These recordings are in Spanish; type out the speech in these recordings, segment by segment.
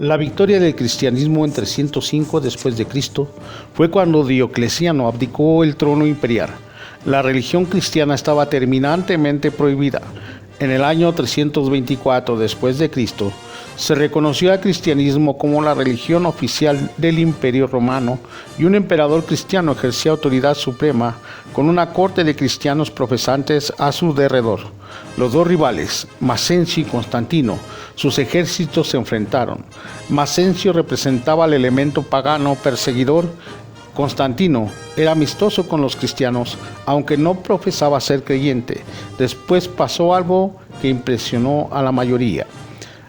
La victoria del cristianismo en 305 después de Cristo fue cuando Diocleciano abdicó el trono imperial. La religión cristiana estaba terminantemente prohibida. En el año 324 después de Cristo, se reconoció al cristianismo como la religión oficial del Imperio Romano y un emperador cristiano ejercía autoridad suprema con una corte de cristianos profesantes a su derredor. Los dos rivales, Macencio y Constantino, sus ejércitos se enfrentaron. Macencio representaba al elemento pagano perseguidor. Constantino era amistoso con los cristianos, aunque no profesaba ser creyente. Después pasó algo que impresionó a la mayoría.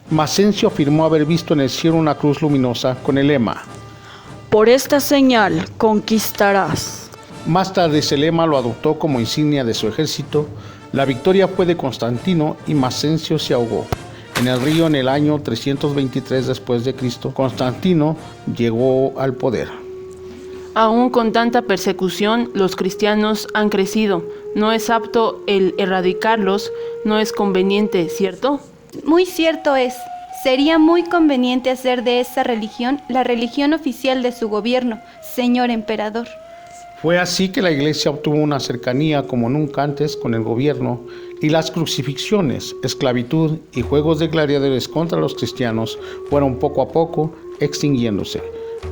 Macencio afirmó haber visto en el cielo una cruz luminosa con el lema: "Por esta señal conquistarás". Más tarde ese lema lo adoptó como insignia de su ejército. La victoria fue de Constantino y Macencio se ahogó en el río en el año 323 después de Cristo. Constantino llegó al poder. Aún con tanta persecución, los cristianos han crecido. No es apto el erradicarlos, no es conveniente, ¿cierto? Muy cierto es. Sería muy conveniente hacer de esa religión la religión oficial de su gobierno, señor emperador. Fue así que la Iglesia obtuvo una cercanía como nunca antes con el gobierno, y las crucifixiones, esclavitud y juegos de gladiadores contra los cristianos fueron poco a poco extinguiéndose.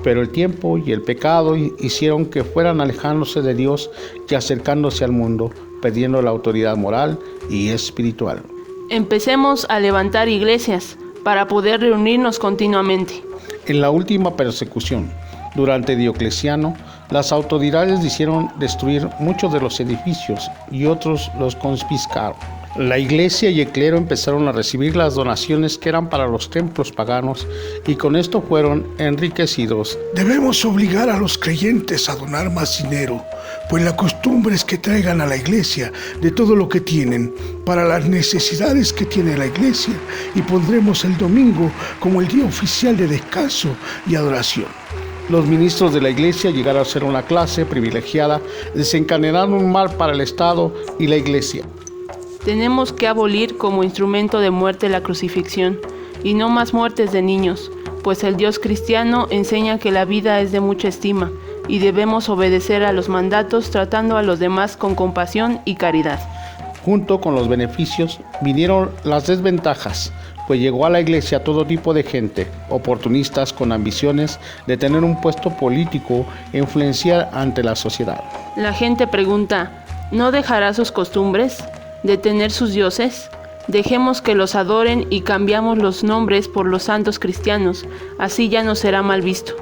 Pero el tiempo y el pecado hicieron que fueran alejándose de Dios y acercándose al mundo, perdiendo la autoridad moral y espiritual. Empecemos a levantar iglesias para poder reunirnos continuamente. En la última persecución, durante Diocleciano, las autoridades hicieron destruir muchos de los edificios y otros los confiscaron. La iglesia y el clero empezaron a recibir las donaciones que eran para los templos paganos y con esto fueron enriquecidos. Debemos obligar a los creyentes a donar más dinero, pues la costumbre es que traigan a la iglesia de todo lo que tienen para las necesidades que tiene la iglesia, y pondremos el domingo como el día oficial de descanso y adoración. Los ministros de la iglesia llegaron a ser una clase privilegiada, desencadenaron un mal para el Estado y la iglesia. Tenemos que abolir como instrumento de muerte la crucifixión, y no más muertes de niños, pues el Dios cristiano enseña que la vida es de mucha estima, y debemos obedecer a los mandatos tratando a los demás con compasión y caridad. Junto con los beneficios vinieron las desventajas, pues llegó a la iglesia todo tipo de gente, oportunistas con ambiciones de tener un puesto político e influenciar ante la sociedad. La gente pregunta, ¿no dejará sus costumbres? ¿De tener sus dioses? Dejemos que los adoren y cambiamos los nombres por los santos cristianos, así ya no será mal visto.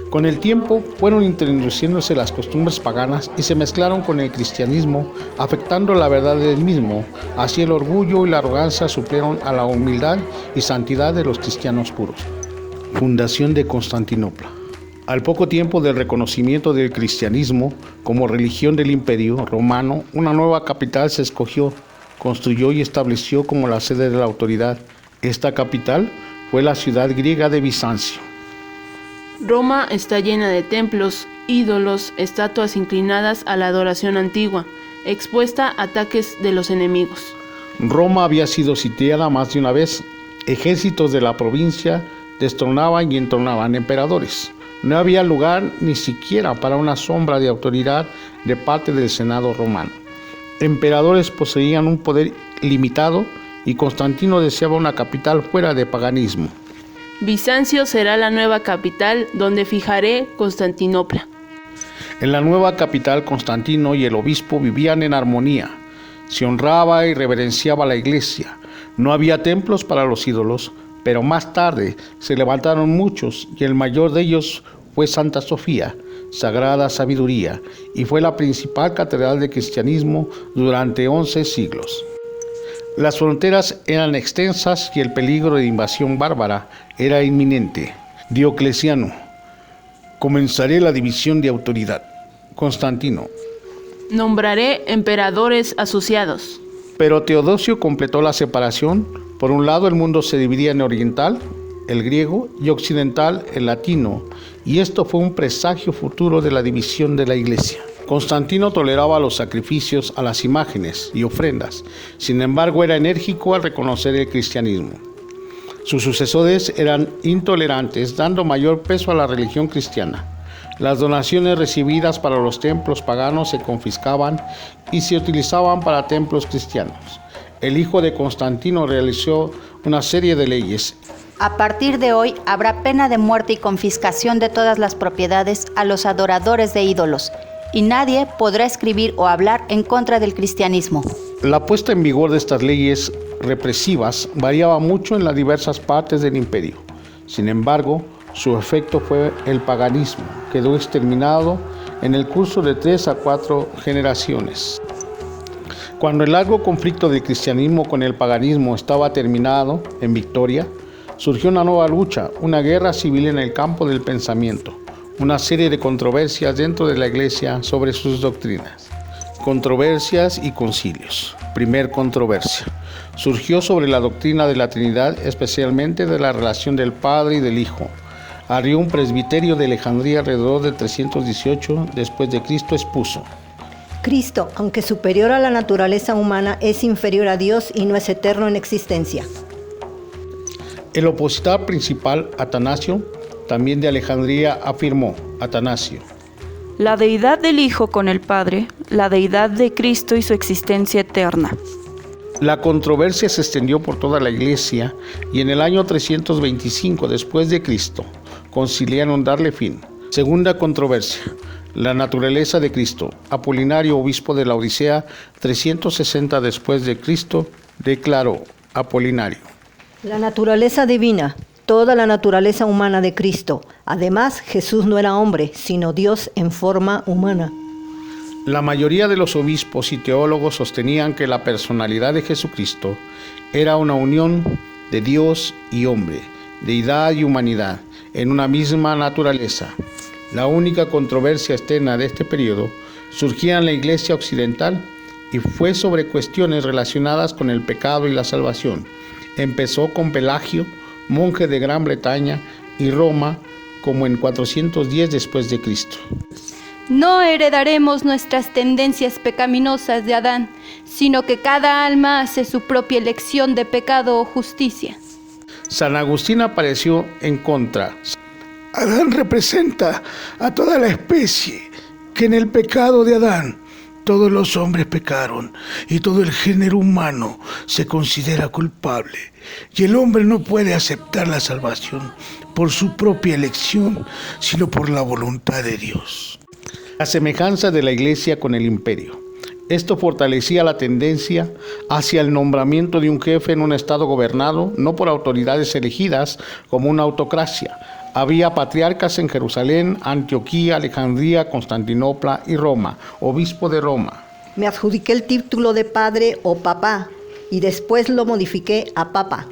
Con el tiempo fueron introduciéndose las costumbres paganas y se mezclaron con el cristianismo, afectando la verdad del mismo. Así el orgullo y la arrogancia suplieron a la humildad y santidad de los cristianos puros. Fundación de Constantinopla. Al poco tiempo del reconocimiento del cristianismo como religión del Imperio Romano, una nueva capital se escogió, construyó y estableció como la sede de la autoridad. Esta capital fue la ciudad griega de Bizancio. Roma está llena de templos, ídolos, estatuas inclinadas a la adoración antigua, expuesta a ataques de los enemigos. Roma había sido sitiada más de una vez. Ejércitos de la provincia destronaban y entronaban emperadores. No había lugar ni siquiera para una sombra de autoridad de parte del Senado romano. Emperadores poseían un poder limitado y Constantino deseaba una capital fuera de paganismo. Bizancio será la nueva capital donde fijaré Constantinopla. En la nueva capital, Constantino y el obispo vivían en armonía. Se honraba y reverenciaba la iglesia. No había templos para los ídolos, pero más tarde se levantaron muchos y el mayor de ellos fue Santa Sofía, Sagrada Sabiduría, y fue la principal catedral de cristianismo durante 11 siglos. Las fronteras eran extensas y el peligro de invasión bárbara era inminente. Diocleciano. Comenzaré la división de autoridad. Constantino. Nombraré emperadores asociados. Pero Teodosio completó la separación. Por un lado, el mundo se dividía en oriental, el griego, y occidental, el latino, y esto fue un presagio futuro de la división de la iglesia. Constantino toleraba los sacrificios a las imágenes y ofrendas, sin embargo era enérgico al reconocer el cristianismo. Sus sucesores eran intolerantes, dando mayor peso a la religión cristiana. Las donaciones recibidas para los templos paganos se confiscaban y se utilizaban para templos cristianos. El hijo de Constantino realizó una serie de leyes. A partir de hoy habrá pena de muerte y confiscación de todas las propiedades a los adoradores de ídolos, y nadie podrá escribir o hablar en contra del cristianismo. La puesta en vigor de estas leyes represivas variaba mucho en las diversas partes del imperio. Sin embargo, su efecto fue el paganismo. Quedó exterminado en el curso de 3 a 4 generaciones. Cuando el largo conflicto del cristianismo con el paganismo estaba terminado en victoria, surgió una nueva lucha, una guerra civil en el campo del pensamiento, una serie de controversias dentro de la Iglesia sobre sus doctrinas. Controversias y concilios. Primer controversia. Surgió sobre la doctrina de la Trinidad, especialmente de la relación del Padre y del Hijo. Arrión, presbiterio de Alejandría, alrededor de 318 después de Cristo, expuso: Cristo, aunque superior a la naturaleza humana, es inferior a Dios y no es eterno en existencia. El opositor principal, Atanasio, también de Alejandría, afirmó: Atanasio, La deidad del Hijo con el Padre, la deidad de Cristo y su existencia eterna. La controversia se extendió por toda la Iglesia y en el año 325 después de Cristo conciliaron darle fin. Segunda controversia. La naturaleza de Cristo. Apolinario, obispo de la Odisea, 360 después de Cristo, declaró: Apolinario. La naturaleza divina, toda la naturaleza humana de Cristo. Además, Jesús no era hombre, sino Dios en forma humana. La mayoría de los obispos y teólogos sostenían que la personalidad de Jesucristo era una unión de Dios y hombre, deidad y humanidad, en una misma naturaleza. La única controversia externa de este periodo surgía en la Iglesia occidental y fue sobre cuestiones relacionadas con el pecado y la salvación. Empezó con Pelagio, monje de Gran Bretaña, y Roma, como en 410 después de Cristo. No heredaremos nuestras tendencias pecaminosas de Adán, sino que cada alma hace su propia elección de pecado o justicia. San Agustín apareció en contra. Adán representa a toda la especie, que en el pecado de Adán todos los hombres pecaron y todo el género humano se considera culpable. Y el hombre no puede aceptar la salvación por su propia elección, sino por la voluntad de Dios. La semejanza de la Iglesia con el imperio. Esto fortalecía la tendencia hacia el nombramiento de un jefe en un estado gobernado, no por autoridades elegidas como una autocracia. Había patriarcas en Jerusalén, Antioquía, Alejandría, Constantinopla y Roma, obispo de Roma. Me adjudiqué el título de padre o papá y después lo modifiqué a papa.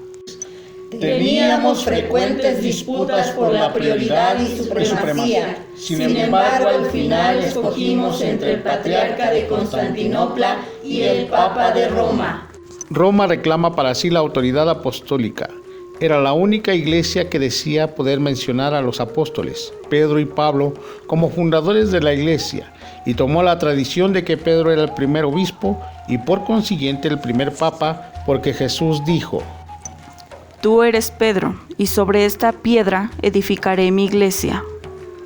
Teníamos frecuentes disputas por la prioridad y supremacía. Sin embargo, al final escogimos entre el patriarca de Constantinopla y el papa de Roma. Roma reclama para sí la autoridad apostólica. Era la única iglesia que decía poder mencionar a los apóstoles, Pedro y Pablo, como fundadores de la iglesia, y tomó la tradición de que Pedro era el primer obispo y por consiguiente el primer papa, porque Jesús dijo: Tú eres Pedro, y sobre esta piedra edificaré mi iglesia.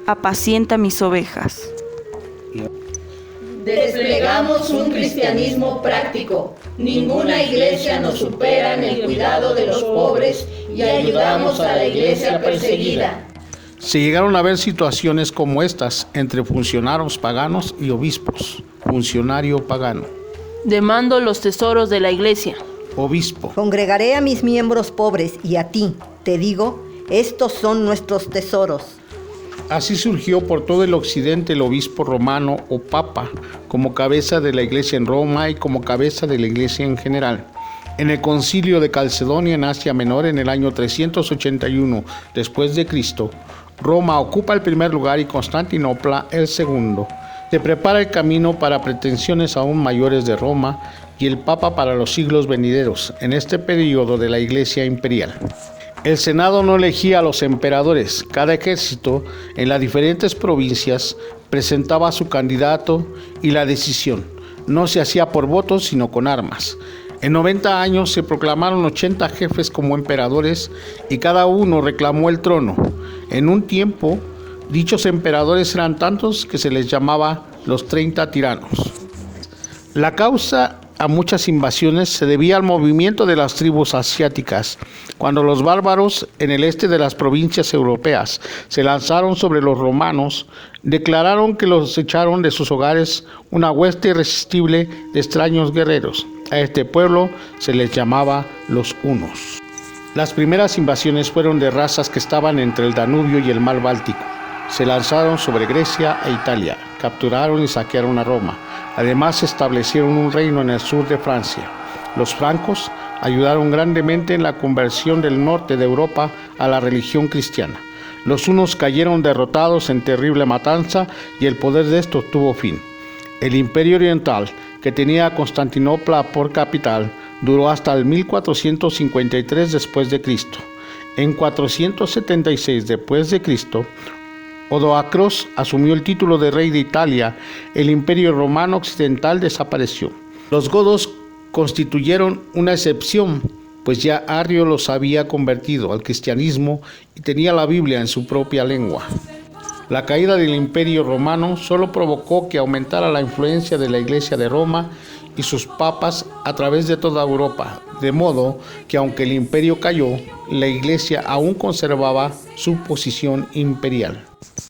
Apacienta mis ovejas. Desplegamos un cristianismo práctico. Ninguna iglesia nos supera en el cuidado de los pobres y ayudamos a la iglesia perseguida. Se llegaron a ver situaciones como estas entre funcionarios paganos y obispos. Funcionario pagano. Demando los tesoros de la iglesia. Obispo. Congregaré a mis miembros pobres y a ti, te digo, estos son nuestros tesoros. Así surgió por todo el occidente el obispo romano o papa, como cabeza de la iglesia en Roma y como cabeza de la iglesia en general. En el concilio de Calcedonia en Asia Menor en el año 381 después de Cristo, Roma ocupa el primer lugar y Constantinopla el segundo. Se prepara el camino para pretensiones aún mayores de Roma y el papa para los siglos venideros en este periodo de la iglesia imperial. El Senado no elegía a los emperadores. Cada ejército en las diferentes provincias presentaba a su candidato y la decisión no se hacía por votos sino con armas. En 90 años se proclamaron 80 jefes como emperadores y cada uno reclamó el trono. En un tiempo, dichos emperadores eran tantos que se les llamaba los 30 tiranos. La causa a muchas invasiones se debía al movimiento de las tribus asiáticas, cuando los bárbaros en el este de las provincias europeas se lanzaron sobre los romanos, declararon que los echaron de sus hogares una hueste irresistible de extraños guerreros. A este pueblo se les llamaba los hunos. Las primeras invasiones fueron de razas que estaban entre el Danubio y el mar Báltico. Se lanzaron sobre Grecia e Italia, capturaron y saquearon a Roma. Además establecieron un reino en el sur de Francia. Los francos ayudaron grandemente en la conversión del norte de Europa a la religión cristiana. Los hunos cayeron derrotados en terrible matanza y el poder de estos tuvo fin. El Imperio Oriental, que tenía a Constantinopla por capital, duró hasta el 1453 después de Cristo. En 476 después de Cristo, Odoacros asumió el título de rey de Italia. El Imperio Romano Occidental desapareció. Los godos constituyeron una excepción, pues ya Arrio los había convertido al cristianismo y tenía la Biblia en su propia lengua. La caída del Imperio Romano solo provocó que aumentara la influencia de la Iglesia de Roma y sus papas a través de toda Europa, de modo que aunque el imperio cayó, la Iglesia aún conservaba su posición imperial.